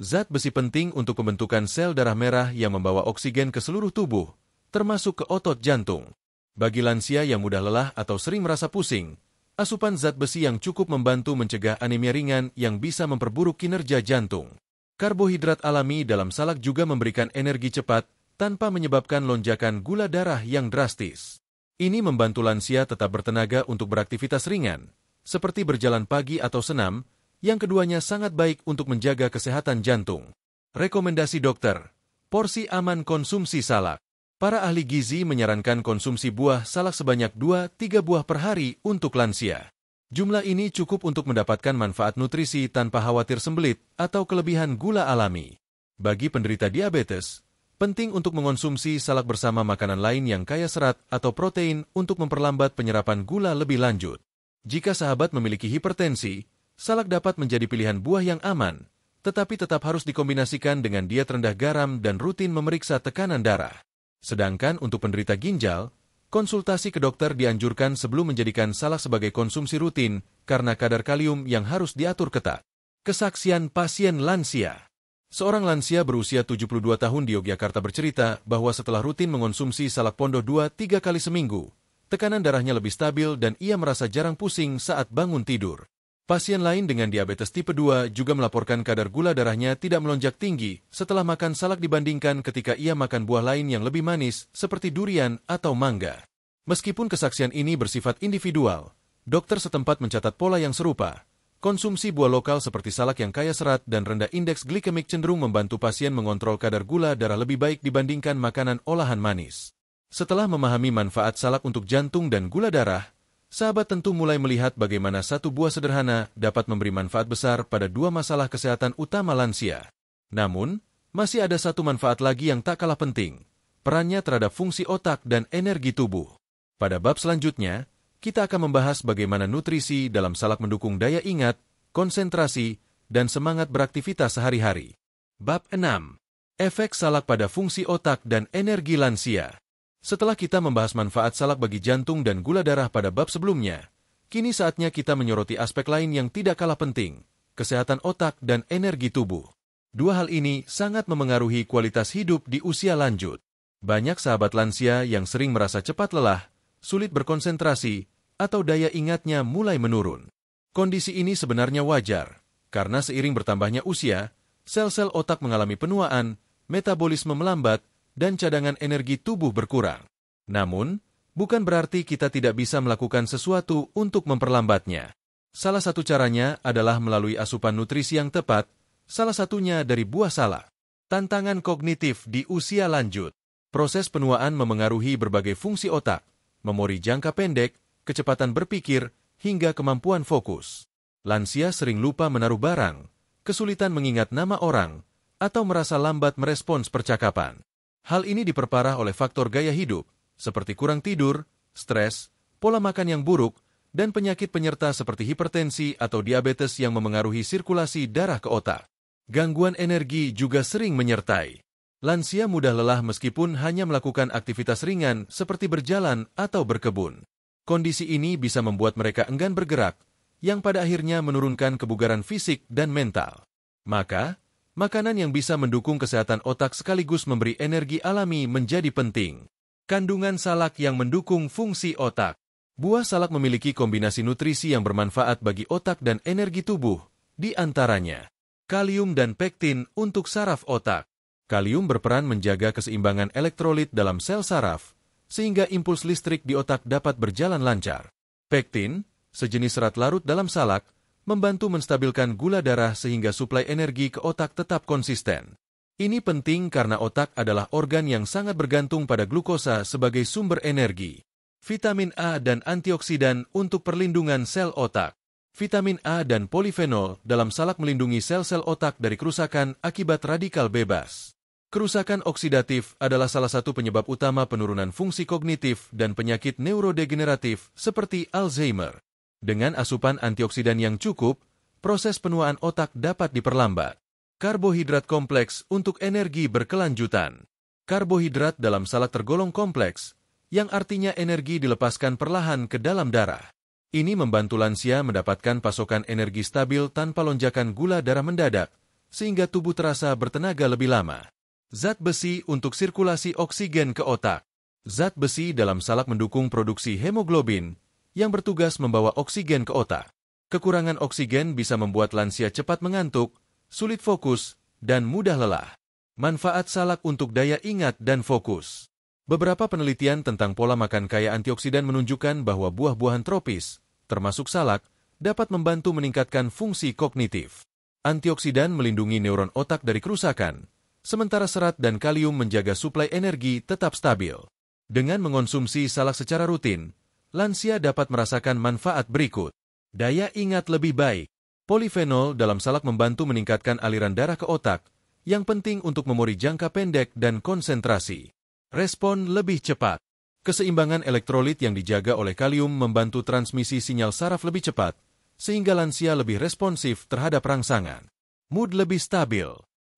Zat besi penting untuk pembentukan sel darah merah yang membawa oksigen ke seluruh tubuh, termasuk ke otot jantung. Bagi lansia yang mudah lelah atau sering merasa pusing, asupan zat besi yang cukup membantu mencegah anemia ringan yang bisa memperburuk kinerja jantung. Karbohidrat alami dalam salak juga memberikan energi cepat tanpa menyebabkan lonjakan gula darah yang drastis. Ini membantu lansia tetap bertenaga untuk beraktivitas ringan, seperti berjalan pagi atau senam, yang keduanya sangat baik untuk menjaga kesehatan jantung. Rekomendasi dokter, porsi aman konsumsi salak. Para ahli gizi menyarankan konsumsi buah salak sebanyak 2-3 buah per hari untuk lansia. Jumlah ini cukup untuk mendapatkan manfaat nutrisi tanpa khawatir sembelit atau kelebihan gula alami. Bagi penderita diabetes, penting untuk mengonsumsi salak bersama makanan lain yang kaya serat atau protein untuk memperlambat penyerapan gula lebih lanjut. Jika sahabat memiliki hipertensi, salak dapat menjadi pilihan buah yang aman, tetapi tetap harus dikombinasikan dengan diet rendah garam dan rutin memeriksa tekanan darah. Sedangkan untuk penderita ginjal, konsultasi ke dokter dianjurkan sebelum menjadikan salak sebagai konsumsi rutin karena kadar kalium yang harus diatur ketat. Kesaksian pasien lansia. Seorang lansia berusia 72 tahun di Yogyakarta bercerita bahwa setelah rutin mengonsumsi salak pondo 2-3 kali seminggu, tekanan darahnya lebih stabil dan ia merasa jarang pusing saat bangun tidur. Pasien lain dengan diabetes tipe 2 juga melaporkan kadar gula darahnya tidak melonjak tinggi setelah makan salak dibandingkan ketika ia makan buah lain yang lebih manis seperti durian atau mangga. Meskipun kesaksian ini bersifat individual, dokter setempat mencatat pola yang serupa. Konsumsi buah lokal seperti salak yang kaya serat dan rendah indeks glikemik cenderung membantu pasien mengontrol kadar gula darah lebih baik dibandingkan makanan olahan manis. Setelah memahami manfaat salak untuk jantung dan gula darah, sahabat tentu mulai melihat bagaimana satu buah sederhana dapat memberi manfaat besar pada dua masalah kesehatan utama lansia. Namun, masih ada satu manfaat lagi yang tak kalah penting, perannya terhadap fungsi otak dan energi tubuh. Pada bab selanjutnya, kita akan membahas bagaimana nutrisi dalam salak mendukung daya ingat, konsentrasi, dan semangat beraktivitas sehari-hari. Bab 6. Efek salak pada fungsi otak dan energi lansia. Setelah kita membahas manfaat salak bagi jantung dan gula darah pada bab sebelumnya, kini saatnya kita menyoroti aspek lain yang tidak kalah penting, kesehatan otak dan energi tubuh. Dua hal ini sangat memengaruhi kualitas hidup di usia lanjut. Banyak sahabat lansia yang sering merasa cepat lelah, sulit berkonsentrasi, atau daya ingatnya mulai menurun. Kondisi ini sebenarnya wajar, karena seiring bertambahnya usia, sel-sel otak mengalami penuaan, metabolisme melambat, dan cadangan energi tubuh berkurang. Namun, bukan berarti kita tidak bisa melakukan sesuatu untuk memperlambatnya. Salah satu caranya adalah melalui asupan nutrisi yang tepat, salah satunya dari buah salak. Tantangan kognitif di usia lanjut. Proses penuaan memengaruhi berbagai fungsi otak, memori jangka pendek, kecepatan berpikir, hingga kemampuan fokus. Lansia sering lupa menaruh barang, kesulitan mengingat nama orang, atau merasa lambat merespons percakapan. Hal ini diperparah oleh faktor gaya hidup, seperti kurang tidur, stres, pola makan yang buruk, dan penyakit penyerta seperti hipertensi atau diabetes yang memengaruhi sirkulasi darah ke otak. Gangguan energi juga sering menyertai. Lansia mudah lelah meskipun hanya melakukan aktivitas ringan seperti berjalan atau berkebun. Kondisi ini bisa membuat mereka enggan bergerak, yang pada akhirnya menurunkan kebugaran fisik dan mental. Maka, makanan yang bisa mendukung kesehatan otak sekaligus memberi energi alami menjadi penting. Kandungan salak yang mendukung fungsi otak. Buah salak memiliki kombinasi nutrisi yang bermanfaat bagi otak dan energi tubuh, di antaranya kalium dan pektin untuk saraf otak. Kalium berperan menjaga keseimbangan elektrolit dalam sel saraf, sehingga impuls listrik di otak dapat berjalan lancar. Pektin, sejenis serat larut dalam salak, membantu menstabilkan gula darah sehingga suplai energi ke otak tetap konsisten. Ini penting karena otak adalah organ yang sangat bergantung pada glukosa sebagai sumber energi. Vitamin A dan antioksidan untuk perlindungan sel otak. Vitamin A dan polifenol dalam salak melindungi sel-sel otak dari kerusakan akibat radikal bebas. Kerusakan oksidatif adalah salah satu penyebab utama penurunan fungsi kognitif dan penyakit neurodegeneratif seperti Alzheimer. Dengan asupan antioksidan yang cukup, proses penuaan otak dapat diperlambat. Karbohidrat kompleks untuk energi berkelanjutan. Karbohidrat dalam salak tergolong kompleks, yang artinya energi dilepaskan perlahan ke dalam darah. Ini membantu lansia mendapatkan pasokan energi stabil tanpa lonjakan gula darah mendadak, sehingga tubuh terasa bertenaga lebih lama. Zat besi untuk sirkulasi oksigen ke otak. Zat besi dalam salak mendukung produksi hemoglobin, yang bertugas membawa oksigen ke otak. Kekurangan oksigen bisa membuat lansia cepat mengantuk, sulit fokus, dan mudah lelah. Manfaat salak untuk daya ingat dan fokus. Beberapa penelitian tentang pola makan kaya antioksidan menunjukkan bahwa buah-buahan tropis, termasuk salak, dapat membantu meningkatkan fungsi kognitif. Antioksidan melindungi neuron otak dari kerusakan, sementara serat dan kalium menjaga suplai energi tetap stabil. Dengan mengonsumsi salak secara rutin, lansia dapat merasakan manfaat berikut. Daya ingat lebih baik. Polifenol dalam salak membantu meningkatkan aliran darah ke otak, yang penting untuk memori jangka pendek dan konsentrasi. Respon lebih cepat. Keseimbangan elektrolit yang dijaga oleh kalium membantu transmisi sinyal saraf lebih cepat, sehingga lansia lebih responsif terhadap rangsangan. Mood lebih stabil.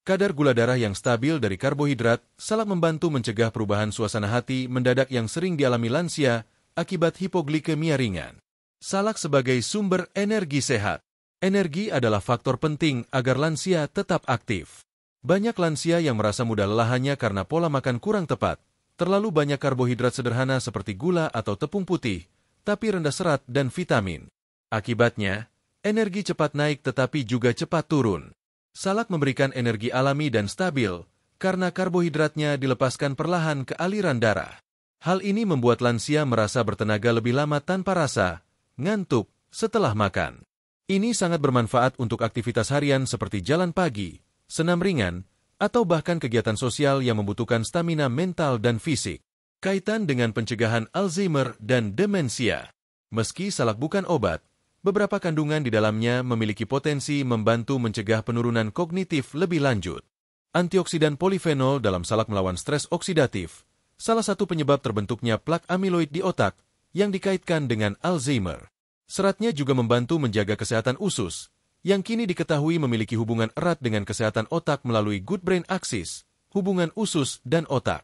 Kadar gula darah yang stabil dari karbohidrat, salak membantu mencegah perubahan suasana hati mendadak yang sering dialami lansia akibat hipoglikemia ringan. Salak sebagai sumber energi sehat. Energi adalah faktor penting agar lansia tetap aktif. Banyak lansia yang merasa mudah lelah hanya karena pola makan kurang tepat, terlalu banyak karbohidrat sederhana seperti gula atau tepung putih, tapi rendah serat dan vitamin. Akibatnya, energi cepat naik tetapi juga cepat turun. Salak memberikan energi alami dan stabil, karena karbohidratnya dilepaskan perlahan ke aliran darah. Hal ini membuat lansia merasa bertenaga lebih lama tanpa rasa ngantuk setelah makan. Ini sangat bermanfaat untuk aktivitas harian seperti jalan pagi, senam ringan, atau bahkan kegiatan sosial yang membutuhkan stamina mental dan fisik. Kaitan dengan pencegahan Alzheimer dan demensia. Meski salak bukan obat, beberapa kandungan di dalamnya memiliki potensi membantu mencegah penurunan kognitif lebih lanjut. Antioksidan polifenol dalam salak melawan stres oksidatif, salah satu penyebab terbentuknya plak amiloid di otak yang dikaitkan dengan Alzheimer. Seratnya juga membantu menjaga kesehatan usus, yang kini diketahui memiliki hubungan erat dengan kesehatan otak melalui good brain axis, hubungan usus dan otak.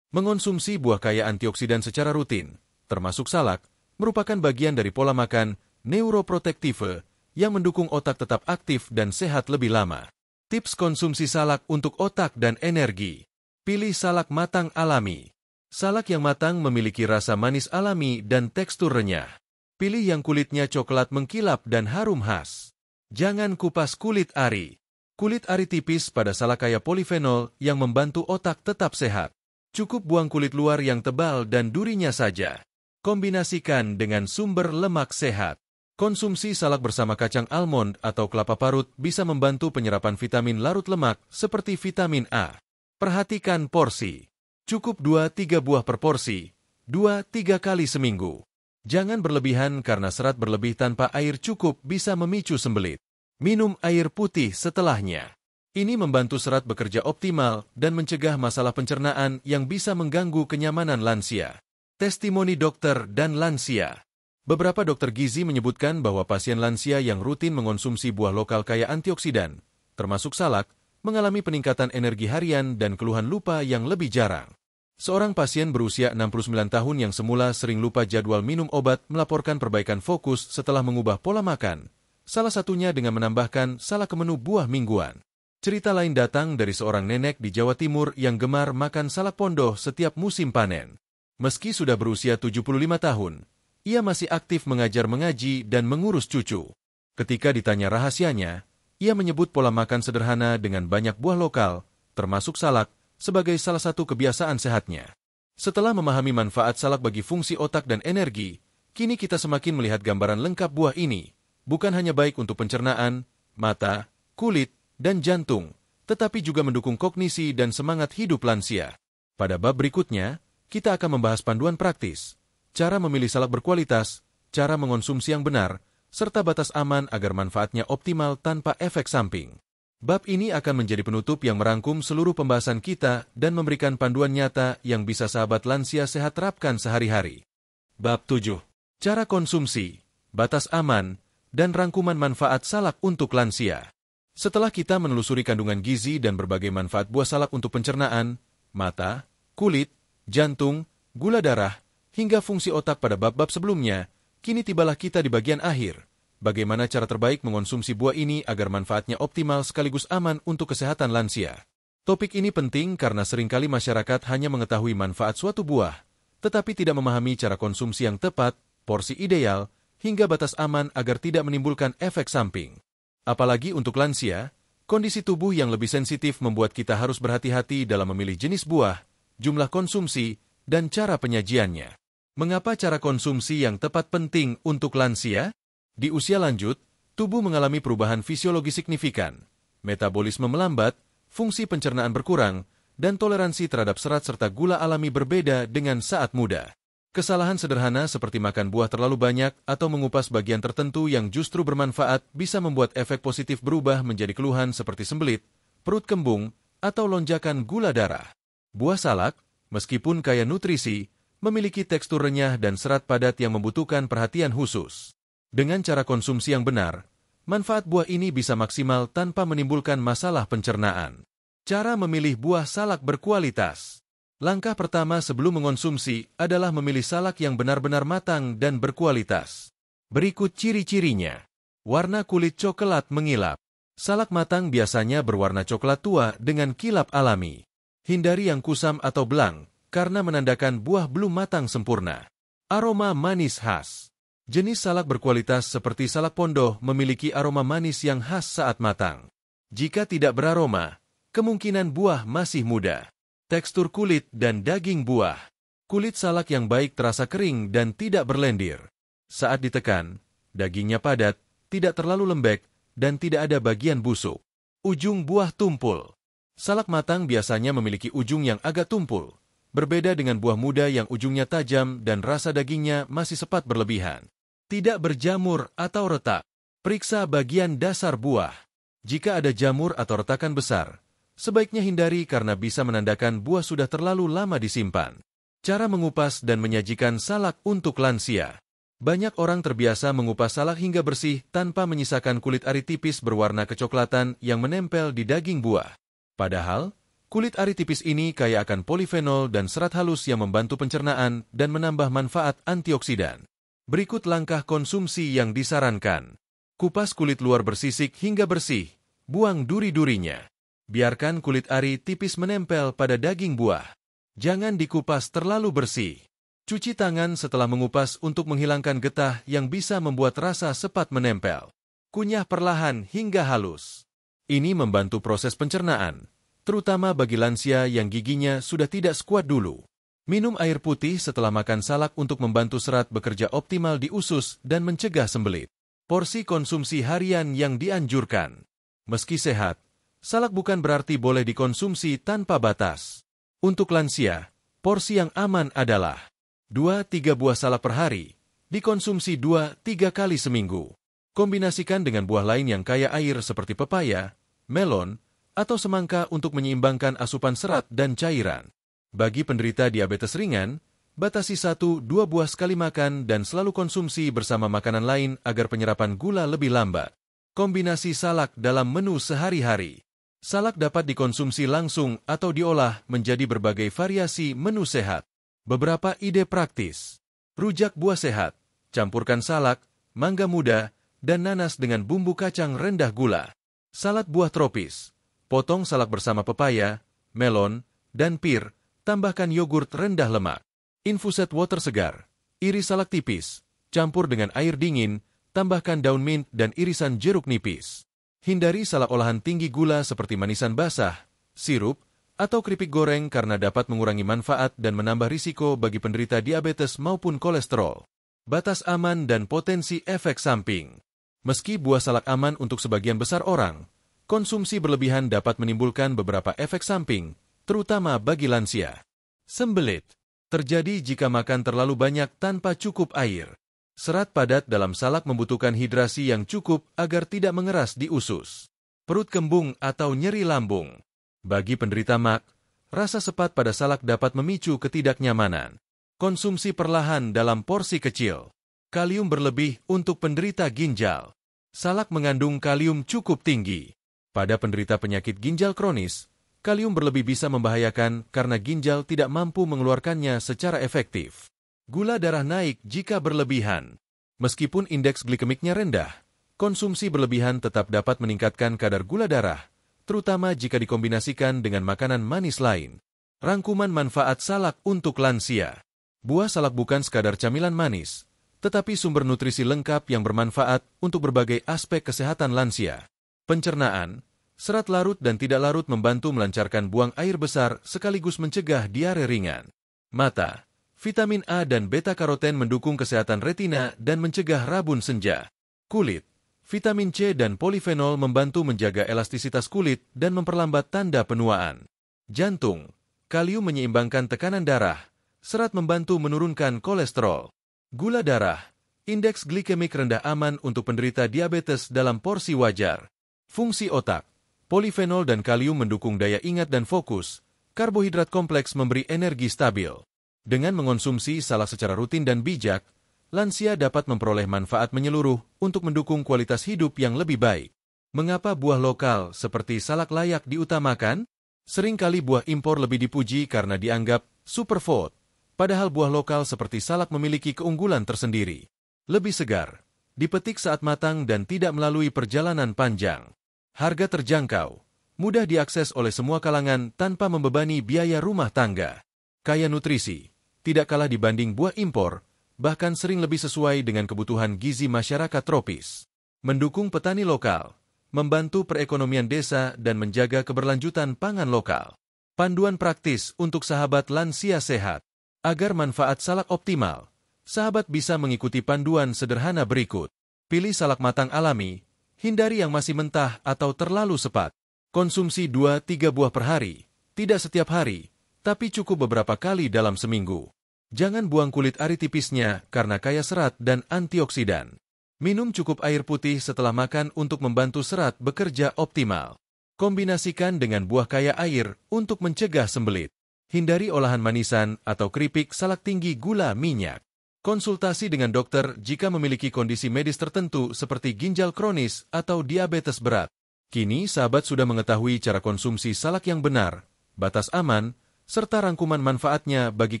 Mengonsumsi buah kaya antioksidan secara rutin, termasuk salak, merupakan bagian dari pola makan neuroprotektive yang mendukung otak tetap aktif dan sehat lebih lama. Tips konsumsi salak untuk otak dan energi. Pilih salak matang alami. Salak yang matang memiliki rasa manis alami dan tekstur renyah. Pilih yang kulitnya coklat mengkilap dan harum khas. Jangan kupas kulit ari. Kulit ari tipis pada salak kaya polifenol yang membantu otak tetap sehat. Cukup buang kulit luar yang tebal dan durinya saja. Kombinasikan dengan sumber lemak sehat. Konsumsi salak bersama kacang almond atau kelapa parut bisa membantu penyerapan vitamin larut lemak seperti vitamin A. Perhatikan porsi. Cukup 2-3 buah per porsi, 2-3 kali seminggu. Jangan berlebihan karena serat berlebih tanpa air cukup bisa memicu sembelit. Minum air putih setelahnya. Ini membantu serat bekerja optimal dan mencegah masalah pencernaan yang bisa mengganggu kenyamanan lansia. Testimoni dokter dan lansia. Beberapa dokter gizi menyebutkan bahwa pasien lansia yang rutin mengonsumsi buah lokal kaya antioksidan, termasuk salak, mengalami peningkatan energi harian dan keluhan lupa yang lebih jarang. Seorang pasien berusia 69 tahun yang semula sering lupa jadwal minum obat melaporkan perbaikan fokus setelah mengubah pola makan, salah satunya dengan menambahkan salak ke menu buah mingguan. Cerita lain datang dari seorang nenek di Jawa Timur yang gemar makan salak pondoh setiap musim panen. Meski sudah berusia 75 tahun, ia masih aktif mengajar mengaji dan mengurus cucu. Ketika ditanya rahasianya, ia menyebut pola makan sederhana dengan banyak buah lokal, termasuk salak, sebagai salah satu kebiasaan sehatnya. Setelah memahami manfaat salak bagi fungsi otak dan energi, kini kita semakin melihat gambaran lengkap buah ini, bukan hanya baik untuk pencernaan, mata, kulit, dan jantung, tetapi juga mendukung kognisi dan semangat hidup lansia. Pada bab berikutnya, kita akan membahas panduan praktis, cara memilih salak berkualitas, cara mengonsumsi yang benar, serta batas aman agar manfaatnya optimal tanpa efek samping. Bab ini akan menjadi penutup yang merangkum seluruh pembahasan kita dan memberikan panduan nyata yang bisa sahabat lansia sehat terapkan sehari-hari. Bab 7. Cara konsumsi, batas aman, dan rangkuman manfaat salak untuk lansia. Setelah kita menelusuri kandungan gizi dan berbagai manfaat buah salak untuk pencernaan, mata, kulit, jantung, gula darah, hingga fungsi otak pada bab-bab sebelumnya, Kini tibalah kita di bagian akhir. Bagaimana cara terbaik mengonsumsi buah ini agar manfaatnya optimal sekaligus aman untuk kesehatan lansia? Topik ini penting karena seringkali masyarakat hanya mengetahui manfaat suatu buah, tetapi tidak memahami cara konsumsi yang tepat, porsi ideal, hingga batas aman agar tidak menimbulkan efek samping. Apalagi untuk lansia, kondisi tubuh yang lebih sensitif membuat kita harus berhati-hati dalam memilih jenis buah, jumlah konsumsi, dan cara penyajiannya. Mengapa cara konsumsi yang tepat penting untuk lansia? Di usia lanjut, tubuh mengalami perubahan fisiologi signifikan. Metabolisme melambat, fungsi pencernaan berkurang, dan toleransi terhadap serat serta gula alami berbeda dengan saat muda. Kesalahan sederhana seperti makan buah terlalu banyak atau mengupas bagian tertentu yang justru bermanfaat bisa membuat efek positif berubah menjadi keluhan seperti sembelit, perut kembung, atau lonjakan gula darah. Buah salak, meskipun kaya nutrisi, memiliki tekstur renyah dan serat padat yang membutuhkan perhatian khusus. Dengan cara konsumsi yang benar, manfaat buah ini bisa maksimal tanpa menimbulkan masalah pencernaan. Cara memilih buah salak berkualitas. Langkah pertama sebelum mengonsumsi adalah memilih salak yang benar-benar matang dan berkualitas. Berikut ciri-cirinya. Warna kulit coklat mengilap. Salak matang biasanya berwarna coklat tua dengan kilap alami. Hindari yang kusam atau belang, karena menandakan buah belum matang sempurna. Aroma manis khas. Jenis salak berkualitas seperti salak pondoh memiliki aroma manis yang khas saat matang. Jika tidak beraroma, kemungkinan buah masih muda. Tekstur kulit dan daging buah. Kulit salak yang baik terasa kering dan tidak berlendir. Saat ditekan, dagingnya padat, tidak terlalu lembek, dan tidak ada bagian busuk. Ujung buah tumpul. Salak matang biasanya memiliki ujung yang agak tumpul, berbeda dengan buah muda yang ujungnya tajam dan rasa dagingnya masih sepat berlebihan. Tidak berjamur atau retak. Periksa bagian dasar buah. Jika ada jamur atau retakan besar, sebaiknya hindari karena bisa menandakan buah sudah terlalu lama disimpan. Cara mengupas dan menyajikan salak untuk lansia. Banyak orang terbiasa mengupas salak hingga bersih tanpa menyisakan kulit ari tipis berwarna kecoklatan yang menempel di daging buah. Padahal, kulit ari tipis ini kaya akan polifenol dan serat halus yang membantu pencernaan dan menambah manfaat antioksidan. Berikut langkah konsumsi yang disarankan. Kupas kulit luar bersisik hingga bersih, buang duri-durinya. Biarkan kulit ari tipis menempel pada daging buah. Jangan dikupas terlalu bersih. Cuci tangan setelah mengupas untuk menghilangkan getah yang bisa membuat rasa sepat menempel. Kunyah perlahan hingga halus. Ini membantu proses pencernaan, terutama bagi lansia yang giginya sudah tidak sekuat dulu. Minum air putih setelah makan salak untuk membantu serat bekerja optimal di usus dan mencegah sembelit. Porsi konsumsi harian yang dianjurkan. Meski sehat, salak bukan berarti boleh dikonsumsi tanpa batas. Untuk lansia, porsi yang aman adalah 2-3 buah salak per hari, dikonsumsi 2-3 kali seminggu. Kombinasikan dengan buah lain yang kaya air seperti pepaya, melon, atau semangka untuk menyeimbangkan asupan serat dan cairan. Bagi penderita diabetes ringan, batasi 1-2 buah sekali makan dan selalu konsumsi bersama makanan lain agar penyerapan gula lebih lambat. Kombinasi salak dalam menu sehari-hari. Salak dapat dikonsumsi langsung atau diolah menjadi berbagai variasi menu sehat. Beberapa ide praktis. Rujak buah sehat. Campurkan salak, mangga muda, dan nanas dengan bumbu kacang rendah gula. Salad buah tropis. Potong salak bersama pepaya, melon, dan pir. Tambahkan yogurt rendah lemak. Infuset water segar. Iris salak tipis. Campur dengan air dingin. Tambahkan daun mint dan irisan jeruk nipis. Hindari salak olahan tinggi gula seperti manisan basah, sirup, atau keripik goreng karena dapat mengurangi manfaat dan menambah risiko bagi penderita diabetes maupun kolesterol. Batas aman dan potensi efek samping. Meski buah salak aman untuk sebagian besar orang, konsumsi berlebihan dapat menimbulkan beberapa efek samping, terutama bagi lansia. Sembelit. Terjadi jika makan terlalu banyak tanpa cukup air. Serat padat dalam salak membutuhkan hidrasi yang cukup agar tidak mengeras di usus. Perut kembung atau nyeri lambung. Bagi penderita MAG, rasa sepat pada salak dapat memicu ketidaknyamanan. Konsumsi perlahan dalam porsi kecil. Kalium berlebih untuk penderita ginjal. Salak mengandung kalium cukup tinggi. Pada penderita penyakit ginjal kronis, kalium berlebih bisa membahayakan karena ginjal tidak mampu mengeluarkannya secara efektif. Gula darah naik jika berlebihan. Meskipun indeks glikemiknya rendah, konsumsi berlebihan tetap dapat meningkatkan kadar gula darah, terutama jika dikombinasikan dengan makanan manis lain. Rangkuman manfaat salak untuk lansia. Buah salak bukan sekadar camilan manis, tetapi sumber nutrisi lengkap yang bermanfaat untuk berbagai aspek kesehatan lansia. Pencernaan, serat larut dan tidak larut membantu melancarkan buang air besar sekaligus mencegah diare ringan. Mata, vitamin A dan beta-karoten mendukung kesehatan retina dan mencegah rabun senja. Kulit, vitamin C dan polifenol membantu menjaga elastisitas kulit dan memperlambat tanda penuaan. Jantung, kalium menyeimbangkan tekanan darah, serat membantu menurunkan kolesterol. Gula darah, indeks glikemik rendah aman untuk penderita diabetes dalam porsi wajar. Fungsi otak, polifenol dan kalium mendukung daya ingat dan fokus, karbohidrat kompleks memberi energi stabil. Dengan mengonsumsi salak secara rutin dan bijak, lansia dapat memperoleh manfaat menyeluruh untuk mendukung kualitas hidup yang lebih baik. Mengapa buah lokal seperti salak layak diutamakan? Seringkali buah impor lebih dipuji karena dianggap superfood, padahal buah lokal seperti salak memiliki keunggulan tersendiri. Lebih segar, dipetik saat matang dan tidak melalui perjalanan panjang. Harga terjangkau, mudah diakses oleh semua kalangan tanpa membebani biaya rumah tangga. Kaya nutrisi, tidak kalah dibanding buah impor, bahkan sering lebih sesuai dengan kebutuhan gizi masyarakat tropis. Mendukung petani lokal, membantu perekonomian desa dan menjaga keberlanjutan pangan lokal. Panduan praktis untuk sahabat lansia sehat. Agar manfaat salak optimal, sahabat bisa mengikuti panduan sederhana berikut. Pilih salak matang alami, hindari yang masih mentah atau terlalu sepat. Konsumsi 2-3 buah per hari, tidak setiap hari, tapi cukup beberapa kali dalam seminggu. Jangan buang kulit ari tipisnya karena kaya serat dan antioksidan. Minum cukup air putih setelah makan untuk membantu serat bekerja optimal. Kombinasikan dengan buah kaya air untuk mencegah sembelit. Hindari olahan manisan atau keripik salak tinggi gula minyak. Konsultasi dengan dokter jika memiliki kondisi medis tertentu seperti ginjal kronis atau diabetes berat. Kini sahabat sudah mengetahui cara konsumsi salak yang benar, batas aman, serta rangkuman manfaatnya bagi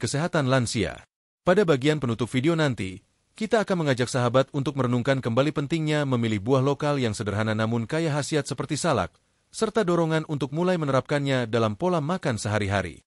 kesehatan lansia. Pada bagian penutup video nanti, kita akan mengajak sahabat untuk merenungkan kembali pentingnya memilih buah lokal yang sederhana namun kaya khasiat seperti salak, serta dorongan untuk mulai menerapkannya dalam pola makan sehari-hari.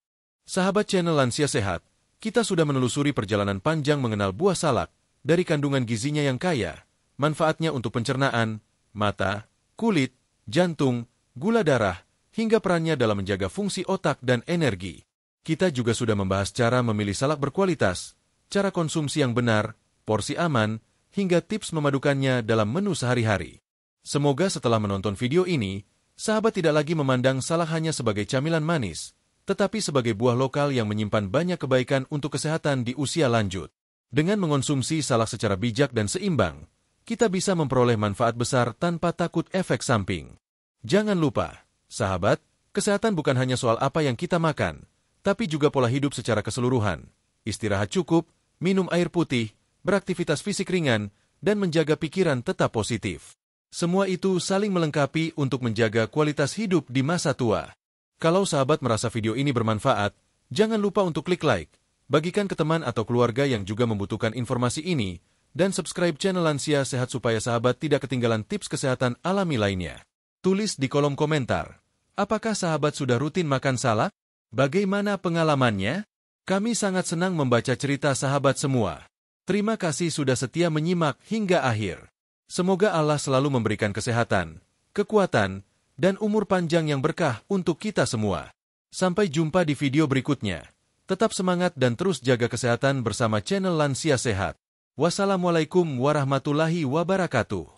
Sahabat channel Lansia Sehat, kita sudah menelusuri perjalanan panjang mengenal buah salak, dari kandungan gizinya yang kaya, manfaatnya untuk pencernaan, mata, kulit, jantung, gula darah, hingga perannya dalam menjaga fungsi otak dan energi. Kita juga sudah membahas cara memilih salak berkualitas, cara konsumsi yang benar, porsi aman, hingga tips memadukannya dalam menu sehari-hari. Semoga setelah menonton video ini, sahabat tidak lagi memandang salak hanya sebagai camilan manis, tetapi sebagai buah lokal yang menyimpan banyak kebaikan untuk kesehatan di usia lanjut. Dengan mengonsumsi salak secara bijak dan seimbang, kita bisa memperoleh manfaat besar tanpa takut efek samping. Jangan lupa, sahabat, kesehatan bukan hanya soal apa yang kita makan, tapi juga pola hidup secara keseluruhan. Istirahat cukup, minum air putih, beraktivitas fisik ringan, dan menjaga pikiran tetap positif. Semua itu saling melengkapi untuk menjaga kualitas hidup di masa tua. Kalau sahabat merasa video ini bermanfaat, jangan lupa untuk klik like, bagikan ke teman atau keluarga yang juga membutuhkan informasi ini, dan subscribe channel Lansia Sehat supaya sahabat tidak ketinggalan tips kesehatan alami lainnya. Tulis di kolom komentar, apakah sahabat sudah rutin makan salak? Bagaimana pengalamannya? Kami sangat senang membaca cerita sahabat semua. Terima kasih sudah setia menyimak hingga akhir. Semoga Allah selalu memberikan kesehatan, kekuatan, dan umur panjang yang berkah untuk kita semua. Sampai jumpa di video berikutnya. Tetap semangat dan terus jaga kesehatan bersama channel Lansia Sehat. Wassalamualaikum warahmatullahi wabarakatuh.